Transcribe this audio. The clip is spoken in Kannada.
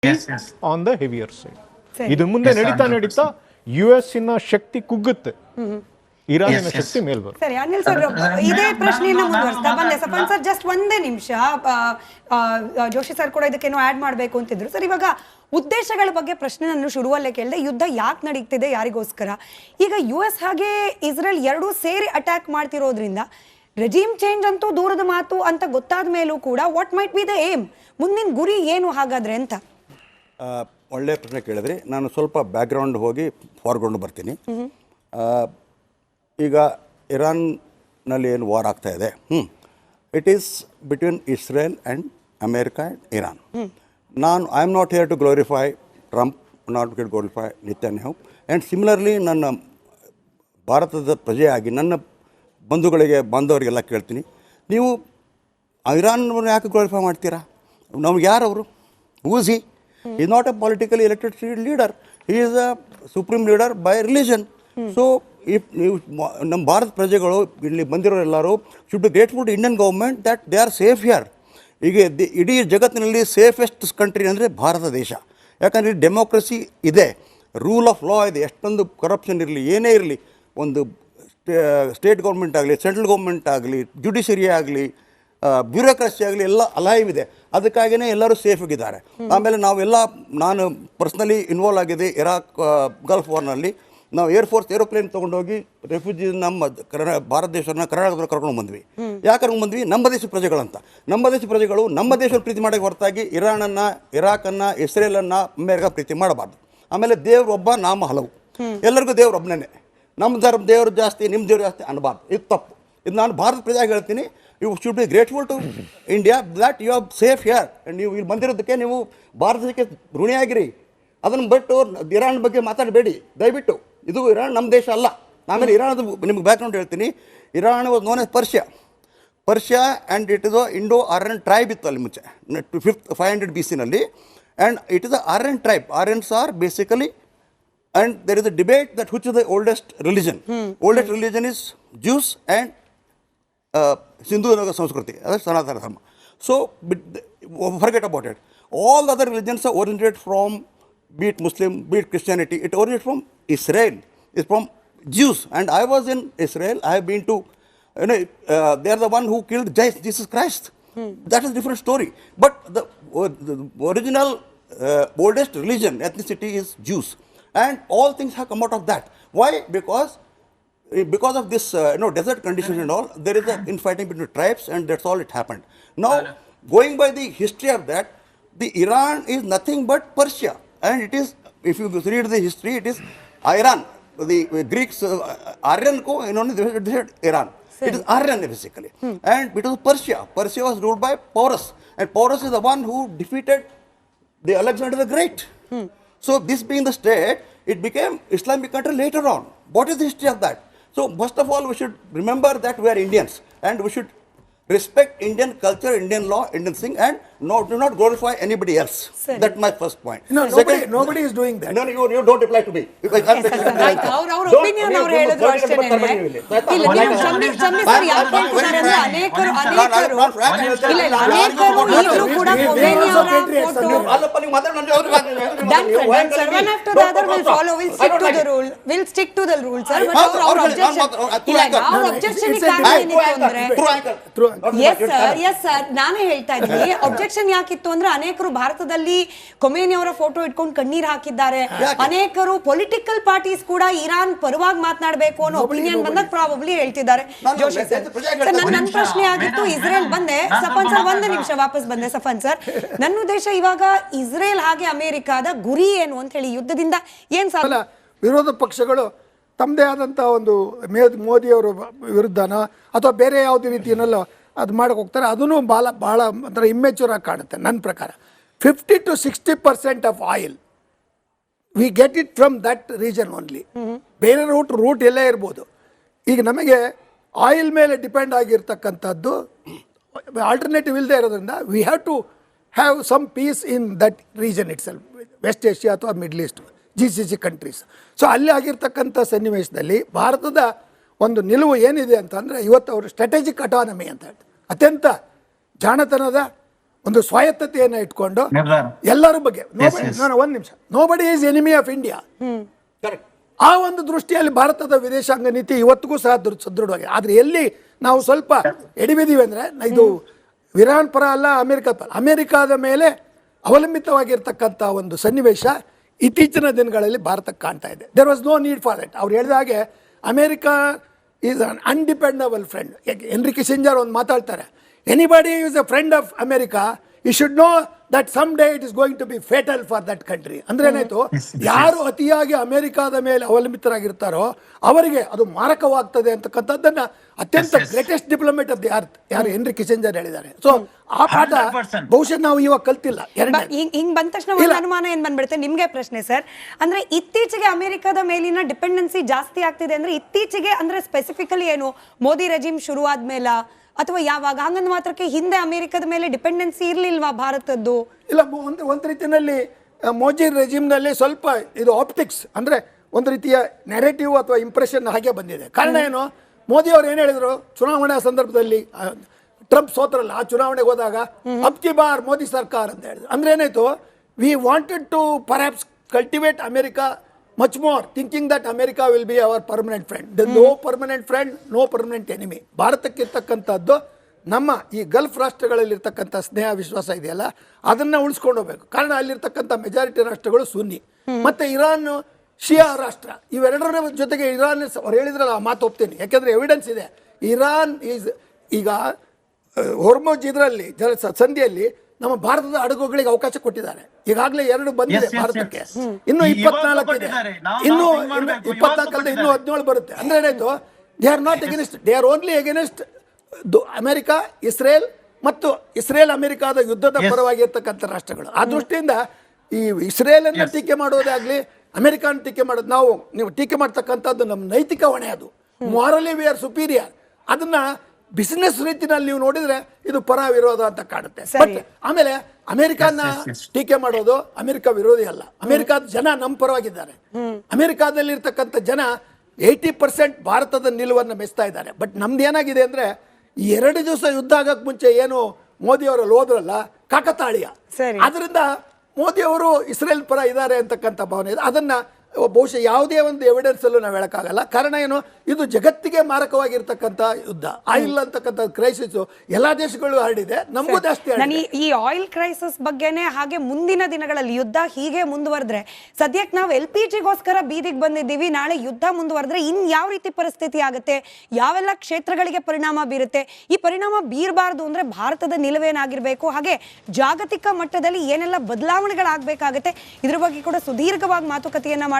On the heavier side. ಇದು ಮುಂದೆ ನಡೀತಾ ಯು ಎಸ್ ಇನ ಶಕ್ತಿ ಕುಗ್ಗುತ್ತೆ, ಇರಾನಿನ ಶಕ್ತಿ ಮೇಲ್ ಬರುತ್ತೆ. ಸರಿ ಅನಿಲ್ ಸರ್, ಇದೇ ಪ್ರಶ್ನೆಯನ್ನ ಮುಂದುವರಿಸ್ತಾ ಬಂದೆ. ಸಫನ್ ಸರ್ ಜಸ್ಟ್ ಒಂದೇ ನಿಮಿಷ, ಜೋಶಿ ಸರ್ ಕೂಡ ಇದಕ್ಕೇನೋ ಆಡ್ ಮಾಡಬೇಕು ಅಂತಿದ್ರು. ಸರ್ ಇವಾಗ ಉದ್ದೇಶಗಳ ಬಗ್ಗೆ ಪ್ರಶ್ನೆ ನಾನು ಶುರುವಲ್ಲೇ ಕೇಳಿದೆ, ಯುದ್ಧ ಯಾಕೆ ನಡೀತಿದೆ, ಯಾರಿಗೋಸ್ಕರ? ಈಗ ಯು ಎಸ್ ಹಾಗೆ ಇಸ್ರೇಲ್ ಎರಡೂ ಸೇರಿ ಅಟ್ಯಾಕ್ ಮಾಡ್ತಿರೋದ್ರಿಂದ ರೆಜಿಮ್ ಚೇಂಜ್ ಅಂತೂ ದೂರದ ಮಾತು ಅಂತ ಗೊತ್ತಾದ ಮೇಲೂ ಕೂಡ what might be the aim, ಮುಂದಿನ ಗುರಿ ಏನು ಹಾಗಾದ್ರೆ ಅಂತ? ಒಳ್ಳೆಯ ಪ್ರಶ್ನೆ ಕೇಳಿದ್ರಿ. ನಾನು ಸ್ವಲ್ಪ ಬ್ಯಾಕ್ಗ್ರೌಂಡ್ ಹೋಗಿ ಫಾರ್ಗ್ರೌಂಡ್ ಬರ್ತೀನಿ. ಈಗ ಇರಾನ್ನಲ್ಲಿ ಏನು ವಾರ್ ಆಗ್ತಾ ಇದೆ, it is between Israel and America and Iran. I am not here to glorify Trump, not to glorify Netanyahu. And similarly ನನ್ನ ಭಾರತದ ಪ್ರಜೆಯಾಗಿ ನನ್ನ ಬಾಂಧವರಿಗೆಲ್ಲ ಕೇಳ್ತೀನಿ, ನೀವು ಇರಾನ್ನನ್ನು ಯಾಕೆ ಗ್ಲೋರಿಫೈ ಮಾಡ್ತೀರಾ? ನಮ್ಗೆ ಯಾರವರು? Who's he? Is not a politically elected leader, he is a supreme leader by religion. So ನೀವು ನಮ್ಮ ಭಾರತ ಪ್ರಜೆಗಳು ಇಲ್ಲಿ ಬಂದಿರೋರೆಲ್ಲರೂ should be grateful to Indian government that they are safe here. ಈಗ ಇಡೀ ಜಗತ್ತಿನಲ್ಲಿ ಸೇಫೆಸ್ಟ್ ಕಂಟ್ರಿ ಅಂದರೆ ಭಾರತ ದೇಶ. ಯಾಕಂದರೆ ಡೆಮೋಕ್ರಸಿ ಇದೆ, ರೂಲ್ ಆಫ್ ಲಾ ಇದೆ. ಎಷ್ಟೊಂದು ಕರಪ್ಷನ್ ಇರಲಿ, ಏನೇ ಇರಲಿ, ಒಂದು ಸ್ಟೇಟ್ ಗೌರ್ಮೆಂಟ್ ಆಗಲಿ, ಸೆಂಟ್ರಲ್ ಗೌರ್ಮೆಂಟ್ ಆಗಲಿ, ಜುಡಿಷರಿ ಆಗಲಿ, ಬ್ಯೂರೋಕ್ರಸಿ ಆಗಲಿ, ಎಲ್ಲ ಅಲೈವ್ ಇದೆ. ಅದಕ್ಕಾಗಿಯೇ ಎಲ್ಲರೂ ಸೇಫಾಗಿದ್ದಾರೆ. ಆಮೇಲೆ ನಾನು ಪರ್ಸ್ನಲಿ ಇನ್ವಾಲ್ವ್ ಆಗಿದೆ ಇರಾಕ್ ಗಲ್ಫ್ ವಾರ್ನಲ್ಲಿ. ನಾವು ಏರ್ಫೋರ್ಸ್ ಏರೋಪ್ಲೇನ್ ತೊಗೊಂಡೋಗಿ ರೆಫ್ಯೂಜೀಸ್ ನಮ್ಮ ಭಾರತ ದೇಶನ ಕರ್ನಾಟಕದಲ್ಲಿ ಕರ್ಕೊಂಡು ಬಂದ್ವಿ. ಯಾಕೆ ಕರ್ಕೊಂಡು ಬಂದ್ವಿ? ನಮ್ಮ ದೇಶ ಪ್ರಜೆಗಳಂತ. ನಮ್ಮ ದೇಶ ಪ್ರಜೆಗಳು ನಮ್ಮ ದೇಶದ ಪ್ರೀತಿ ಮಾಡೋಕ್ಕೆ ಹೊರತಾಗಿ ಇರಾನನ್ನು, ಇರಾಕನ್ನು, ಇಸ್ರೇಲನ್ನು, ಅಮೇರಿಕಾ ಪ್ರೀತಿ ಮಾಡಬಾರ್ದು. ಆಮೇಲೆ ದೇವ್ರು ಒಬ್ಬ, ನಾಮ ಹಲವು. ಎಲ್ಲರಿಗೂ ದೇವ್ರು ಒಬ್ಬನೇ. ನಮ್ಮ ದೇವರು ಜಾಸ್ತಿ, ನಿಮ್ಮ ದೇವರು ಜಾಸ್ತಿ ಅನ್ನಬಾರ್ದು. ಇದು ತಪ್ಪು. ಇದು ನಾನು ಭಾರತ ಪ್ರಜೆಯಾಗಿ ಹೇಳ್ತೀನಿ. You should be grateful to India that you are safe here. ನೀವು ಇಲ್ಲಿ ಬಂದಿರೋದಕ್ಕೆ ನೀವು ಭಾರತಕ್ಕೆ ಋಣಿಯಾಗಿರಿ. ಅದನ್ನು ಬಿಟ್ಟು ಇರಾನ್ ಬಗ್ಗೆ ಮಾತಾಡಬೇಡಿ ದಯವಿಟ್ಟು. ಇದು ಇರಾನ್ ನಮ್ಮ ದೇಶ ಅಲ್ಲ. ಆಮೇಲೆ ಇರಾನದು ನಿಮಗೆ ಬ್ಯಾಕ್ಗ್ರೌಂಡ್ ಹೇಳ್ತೀನಿ. Iran was known as Persia and it is Indo Aryan tribe ಇತ್ತು ಅಲ್ಲಿ ಮುಂಚೆ 500 BC ನಲ್ಲಿ. And it is a Aryan tribe. Aryans are basically, and there is a debate that which is the oldest religion. Oldest religion is Jews and Hindu ಸಂಸ್ಕೃತಿ, ಅದು ಸನಾತನ ಧರ್ಮ. So forget about it. All the other religions are oriented from, be it Muslim, be it Christianity, it originated from Israel. It's from Jews. And I was in Israel. I have been to, they are the one who killed Jesus Christ. That is a different story. But the original oldest religion, ethnicity is Jews. And all things have come out of that. Why? Because of this desert conditions and all, there is an infighting between tribes, and that's all it happened. Now, going by the history of that, the Iran is nothing but Persia. And it is, if you read the history, it is Iran. The Greeks, Aryan ko, they said Iran. It is Aryan basically. And it was Persia. Persia was ruled by Porus. And Porus is the one who defeated the Alexander the Great. So this being the state, it became Islamic country later on. What is the history of that? So first of all, we should remember that we are Indians. And we should respect Indian culture, Indian law, Indian thing, and do not glorify anybody else. That's my first point. No, nobody is doing that. No, you don't reply to me. ಅವ್ರ ಒಪಿನಿಯನ್ ಅವ್ರು ಹೇಳಿದ್ರು ಅಷ್ಟೇನೆ. ಇಲ್ಲ, ನೀವು ಚಮ್ಮಿ ಸರ್ ಯಾಕೆ ಹೇಳ್ತಿದ್ದಾರೆ ಅಂದ್ರೆ ಅನೇಕರು ಈಗಲೂ ಕೂಡ ಕೊಮೇನಿ ಅವರ ಫೋಟೋ ಅಲ್ಲಪ್ಪ ನೀವು ಮಾತಾಡೋಣ. one after the other will follow. We'll stick to the rule, sir. But our objection yes sir, ನಾನೇ ಹೇಳ್ತಾ ಇದ್ದೀನಿ. ಅಬ್ಜೆಕ್ಷನ್ ಯಾಕಿತ್ತು ಅಂದ್ರೆ ಅನೇಕರು ಭಾರತದಲ್ಲಿ ಕೊಮೇನಿ ಅವರ ಫೋಟೋ ಇಟ್ಕೊಂಡು ಕಣ್ಣೀರ್ ಹಾಕಿದ್ದಾರೆ. ಅನೇಕರು ಪೊಲಿಟಿಕಲ್ ಪಾರ್ಟೀಸ್ ಕೂಡ ಇರಾನ್ ಪರವಾಗಿ ಮಾತನಾಡಬೇಕು ಅನ್ನೋ ಒಪಿನಿಯನ್ ಬಂದಾಗ ಪ್ರಾಬಬ್ಲಿ ಹೇಳ್ತಿದ್ದಾರೆ. ಜೋಶಿ ಸರ್, ನನ್ನ ಪ್ರಶ್ನೆ ಆಗಿತ್ತು ಇಸ್ರೇಲ್ ಬಂದೆ. ಸಫನ್ ಸರ್ ಒಂದು ನಿಮಿಷ ವಾಪಸ್ ಬಂದೆ. ಸಫನ್ ಸರ್, ನನ್ನ ಉದ್ದೇಶ ಇವಾಗ ಇಸ್ರೇಲ್ ಹಾಗೆ ಅಮೆರಿಕಾದ ಗುರಿ ಏನು ಅಂತ ಹೇಳಿ, ಯುದ್ಧದಿಂದ ಏನ್ ಸಾಲ? ವಿರೋಧ ಪಕ್ಷಗಳು ತಮ್ಮದೇ ಆದಂಥ ಒಂದು ಮೋದಿಯವರ ವಿರುದ್ಧನ ಅಥವಾ ಬೇರೆ ಯಾವುದೇ ರೀತಿಯನ್ನಲ್ಲ ಅದು ಮಾಡೋಕೆ ಹೋಗ್ತಾರೆ. ಅದೂ ಭಾಳ ಒಂಥರ ಇಮ್ಮೆಚೂರ್ ಆಗಿ ಕಾಣುತ್ತೆ ನನ್ನ ಪ್ರಕಾರ. 50 to 60% of oil we get it from that region only. ಬೇರೆ ರೂಟ್ ಎಲ್ಲೇ ಇರ್ಬೋದು. ಈಗ ನಮಗೆ ಆಯಿಲ್ ಮೇಲೆ ಡಿಪೆಂಡ್ ಆಗಿರ್ತಕ್ಕಂಥದ್ದು ಆಲ್ಟರ್ನೇಟಿವ್ ಇಲ್ಲದೆ ಇರೋದ್ರಿಂದ we have to have some piece in that region it self, West Asia ಅಥವಾ middle East, GCC countries. So ಅಲ್ಲಿ ಆಗಿರ್ತಕ್ಕಂಥ ಸನ್ನಿವೇಶದಲ್ಲಿ ಭಾರತದ ಒಂದು ನಿಲುವು ಏನಿದೆ ಅಂತಂದರೆ, ಇವತ್ತು ಅವರು ಸ್ಟ್ರಾಟಜಿಕ್ ಅಟಾನಮಿ ಅಂತ ಹೇಳ್ತಾರೆ. ಅತ್ಯಂತ ಜಾಣತನದ ಒಂದು ಸ್ವಾಯತ್ತತೆಯನ್ನು ಇಟ್ಕೊಂಡು ಎಲ್ಲರ ಬಗ್ಗೆ ಒಂದು ನಿಮಿಷ, nobody is enemy of India. ಆ ಒಂದು ದೃಷ್ಟಿಯಲ್ಲಿ ಭಾರತದ ವಿದೇಶಾಂಗ ನೀತಿ ಇವತ್ತಿಗೂ ಸಹ ಸದೃಢವಾಗಿದೆ. ಆದ್ರೆ ಎಲ್ಲಿ ನಾವು ಸ್ವಲ್ಪ ಎಡಿಬಿದ್ದೀವಿ ಅಂದ್ರೆ, ಇದು ಇರಾನ್ ಪರ ಅಲ್ಲ, ಅಮೆರಿಕ ಪರ, ಅಮೆರಿಕಾದ ಮೇಲೆ ಅವಲಂಬಿತವಾಗಿರ್ತಕ್ಕಂಥ ಒಂದು ಸನ್ನಿವೇಶ ಇತ್ತೀಚಿನ ದಿನಗಳಲ್ಲಿ ಭಾರತಕ್ಕೆ ಕಾಣ್ತಾ ಇದೆ. There was no need for that. ಅವ್ರು ಹೇಳಿದ ಹಾಗೆ America is an undependable friend. Henry Kissinger ಒಂದು ಮಾತಾಡ್ತಾರೆ, anybody is a friend of America, you should know that some day it is going to be fatal for that country. ಅಂದ್ರೆ ಏನಾಯ್ತು, ಯಾರು ಅತಿಯಾಗಿ ಅಮೆರಿಕಾದ ಮೇಲೆ ಅವಲಂಬಿತರಾಗಿರ್ತಾರೋ ಅವರಿಗೆ ಅದು ಮಾರಕವಾಗ್ತದೆ ಅಂತಕ್ಕಂಥದ್ದನ್ನ ಅತ್ಯಂತ greatest diplomat of the earth ಯಾರು ಹೆನ್ರಿ ಕಿಸಿಂಜರ್ ಹೇಳಿದ್ದಾರೆ. ಸೊ ಆ ಪಾಠ ಬಹುಶಃ ನಾವು ಇವಾಗ ಕಲ್ತಿಲ್ಲ. ಹಿಂಗ್ ಬಂದ ತಕ್ಷಣ ಒಂದು ಅನುಮಾನ ಏನ್ ಬಂದ್ಬಿಡುತ್ತೆ, ನಿಮ್ಗೆ ಪ್ರಶ್ನೆ ಸರ್. ಅಂದ್ರೆ ಇತ್ತೀಚೆಗೆ ಅಮೆರಿಕದ ಮೇಲಿನ ಡಿಪೆಂಡೆನ್ಸಿ ಜಾಸ್ತಿ ಆಗ್ತಿದೆ ಅಂದ್ರೆ ಇತ್ತೀಚೆಗೆ ಅಂದ್ರೆ ಸ್ಪೆಸಿಫಿಕಲಿ ಏನು ಮೋದಿ ರೆಜಿಮ್ ಶುರು ಆದ್ಮೇಲ ಅಥವಾ ಯಾವಾಗ? ಹಂಗಂದ ಮಾತ್ರಕ್ಕೆ ಹಿಂದೆ ಅಮೆರಿಕದ ಮೇಲೆ ಡಿಪೆಂಡೆನ್ಸಿ ಇರ್ಲಿಲ್ವಾ ಭಾರತದ್ದು? ಇಲ್ಲ, ಒಂದು ರೀತಿಯಲ್ಲಿ ಮೋದಿ ರೆಜಿಮ್ನಲ್ಲಿ ಸ್ವಲ್ಪ ಇದು ಆಪ್ಟಿಕ್ಸ್ ಅಂದ್ರೆ ಒಂದು ರೀತಿಯ ನೆರೆಟಿವ್ ಅಥವಾ ಇಂಪ್ರೆಷನ್ ಹಾಗೆ ಬಂದಿದೆ. ಕಾರಣ ಏನು, ಮೋದಿ ಅವರು ಏನು ಹೇಳಿದ್ರು ಚುನಾವಣಾ ಸಂದರ್ಭದಲ್ಲಿ, ಟ್ರಂಪ್ ಸೋತ್ರಲ್ಲ, ಆ ಚುನಾವಣೆಗೆ ಹೋದಾಗ ಅಬ್ ಕಿ ಬಾರ್ ಮೋದಿ ಸರ್ಕಾರ ಅಂತ ಹೇಳಿದ್ರು. ಅಂದ್ರೆ ಏನಾಯ್ತು, we wanted to perhaps cultivate America much more, thinking that America will be our permanent friend. The no permanent friend, no permanent enemy. ಭಾರತಕ್ಕಿರ್ತಕ್ಕಂಥದ್ದು ನಮ್ಮ ಈ ಗಲ್ಫ್ ರಾಷ್ಟ್ರಗಳಲ್ಲಿರ್ತಕ್ಕಂಥ ಸ್ನೇಹ ವಿಶ್ವಾಸ ಇದೆಯಲ್ಲ, ಅದನ್ನ ಉಳಿಸ್ಕೊಂಡು ಹೋಗ್ಬೇಕು. ಕಾರಣ ಅಲ್ಲಿರ್ತಕ್ಕಂಥ ಮೆಜಾರಿಟಿ ರಾಷ್ಟ್ರಗಳು ಸುನ್ನಿ, ಮತ್ತೆ ಇರಾನ್ ಶಿಯಾ ರಾಷ್ಟ್ರ. ಇವೆರಡರ ಜೊತೆಗೆ ಇರಾನ್ ಅವ್ರು ಹೇಳಿದ್ರಲ್ಲ, ಆ ಮಾತು ಒಪ್ತೀನಿ, ಯಾಕೆಂದ್ರೆ ಎವಿಡೆನ್ಸ್ ಇದೆ. ಇರಾನ್ ಈಸ್ ಈಗ ಹೊರ್ಮೋಜ್ ಇದರಲ್ಲಿ ಸಂಧಿಯಲ್ಲಿ ನಮ್ಮ ಭಾರತದ ಹಡಗುಗಳಿಗೆ ಅವಕಾಶ ಕೊಟ್ಟಿದ್ದಾರೆ. ಈಗಾಗಲೇ 2 ಬಂದಿದೆ ಭಾರತಕ್ಕೆ, ಇನ್ನು 24 ಇದೆ, ಇನ್ನು 24 ಇನ್ನು 17 ಬರುತ್ತೆ. ಅಂದ್ರೆ ಏನಾಯ್ತು, they are not against, they are only against America, Israel ಮತ್ತು ಇಸ್ರೇಲ್ ಅಮೆರಿಕಾದ ಯುದ್ಧದ ಪರವಾಗಿರ್ತಕ್ಕಂಥ ರಾಷ್ಟ್ರಗಳು. ಆ ದೃಷ್ಟಿಯಿಂದ ಈ ಇಸ್ರೇಲ್ ಅನ್ನು ಟೀಕೆ ಮಾಡೋದಾಗ್ಲಿ, ಅಮೆರಿಕಾನ ಟೀಕೆ ಮಾಡೋದು, ನೀವು ಟೀಕೆ ಮಾಡ್ತಕ್ಕಂಥದ್ದು ನಮ್ಮ ನೈತಿಕ ಹೊಣೆ. ಅದು ಮಾರಲಿ ವಿ ಆರ್ ಸುಪೀರಿಯರ್. ಅದನ್ನ ಬಿಸಿನೆಸ್ ರೀತಿನಲ್ಲಿ ನೀವು ನೋಡಿದ್ರೆ ಇದು ಪರ ವಿರೋಧ ಅಂತ ಕಾಣುತ್ತೆ. ಬಟ್ ಆಮೇಲೆ ಅಮೆರಿಕಾನ ಟೀಕೆ ಮಾಡೋದು ಅಮೆರಿಕ ವಿರೋಧಿ ಅಲ್ಲ. ಅಮೆರಿಕಾದ ಜನ ನಮ್ಮ ಪರವಾಗಿದ್ದಾರೆ. ಅಮೆರಿಕಾದಲ್ಲಿ ಇರ್ತಕ್ಕಂಥ ಜನ 80% ಭಾರತದ ನಿಲುವನ್ನು ಮೆಚ್ತಾ ಇದ್ದಾರೆ. ಬಟ್ ನಮ್ದು ಏನಾಗಿದೆ ಅಂದ್ರೆ, ಈ 2 ದಿವಸ ಯುದ್ಧ ಆಗಕ್ ಮುಂಚೆ ಏನು ಮೋದಿ ಅವರಲ್ಲಿ ಹೋದ್ರಲ್ಲ, ಕಾಕತಾಳೀಯ. ಅದರಿಂದ ಮೋದಿ ಅವರು ಇಸ್ರೇಲ್ ಪರ ಇದ್ದಾರೆ ಅಂತಕ್ಕಂಥ ಭಾವನೆ ಇದೆ. ಅದನ್ನ ಬಹುಶಃ ಯಾವುದೇ ಒಂದು ಎವಿಡೆನ್ಸ್ ಅಲ್ಲೂ ನಾವು ಹೇಳಕ್ಕಾಗಲ್ಲ. ಕಾರಣ ಏನು, ಇದು ಜಗತ್ತಿಗೆ ಮಾರಕವಾಗಿರ್ತಕ್ಕಂಥ ಯುದ್ಧ. ಆಯಿಲ್ ಅಂತಕ್ಕಂಥ ಕ್ರೈಸಿಸ್ ಎಲ್ಲಾ ದೇಶಗಳು ಹರಡಿದೆ, ನಮಗೂ ಜಾಸ್ತಿ. ಈ ಆಯಿಲ್ ಕ್ರೈಸಿಸ್ ಬಗ್ಗೆನೇ ಹಾಗೆ ಮುಂದಿನ ದಿನಗಳಲ್ಲಿ ಯುದ್ಧ ಹೀಗೆ ಮುಂದುವರೆದ್ರೆ, ಸದ್ಯಕ್ಕೆ ನಾವು LPGಗೋಸ್ಕರ ಬೀದಿಗೆ ಬಂದಿದ್ದೀವಿ, ನಾಳೆ ಯುದ್ಧ ಮುಂದುವರೆದ್ರೆ ಇನ್ ಯಾವ ರೀತಿ ಪರಿಸ್ಥಿತಿ ಆಗುತ್ತೆ, ಯಾವೆಲ್ಲ ಕ್ಷೇತ್ರಗಳಿಗೆ ಪರಿಣಾಮ ಬೀರುತ್ತೆ, ಈ ಪರಿಣಾಮ ಬೀರಬಾರ್ದು ಅಂದ್ರೆ ಭಾರತದ ನಿಲುವೇನಾಗಿರ್ಬೇಕು, ಹಾಗೆ ಜಾಗತಿಕ ಮಟ್ಟದಲ್ಲಿ ಏನೆಲ್ಲ ಬದಲಾವಣೆಗಳಾಗಬೇಕಾಗುತ್ತೆ, ಇದ್ರ ಬಗ್ಗೆ ಕೂಡ ಸುದೀರ್ಘವಾಗಿ ಮಾತುಕತೆಯನ್ನ ಮಾಡಬೇಕು.